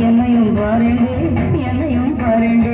என்னையும் பாருங்க என்னையும் பாருங்க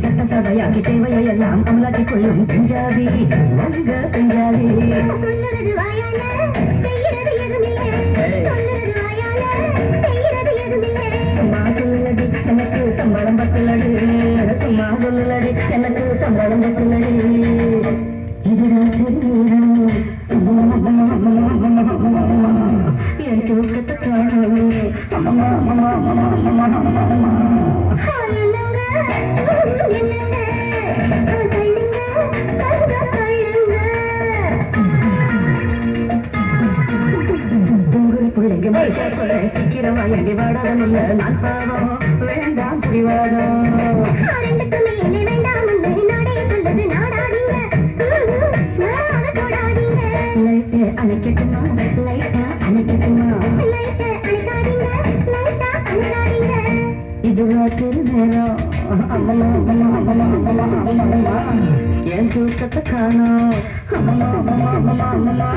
சட்டசபையாக்கி தேவையை எல்லாம் அமலாக்கிக் கொள்ளும் பெஞ்சாதி வங்க பெஞ்சாதி சொல்லுறது வாயால செய்யறது எதுமில்லை சொல்லுறது வாயால செய்யறது எதுமில்லை சும்மா சொல்லுலடி எனக்கு சம்பளம் பத்துலடி சும்மா சொல்லுலடி எனக்கு சம்பளம் பத்துலடி இது என் தூக்கத்தை காணும் சீக்கிரமா எங்கே வாடாதமில்ல நான் பாவம் வேண்டாம் பிடிவாதம் லைட்டு அணைக்கட்டுமா லைட்டா அணைக்கட்டுமா இதுவா திருநேரம் அம்மமா அம்மமா அம்மமா அம்மமா அம்மமா என் தூக்கத்தை காணோம் அம்மமா அம்மமா அம்மமா அம்மமா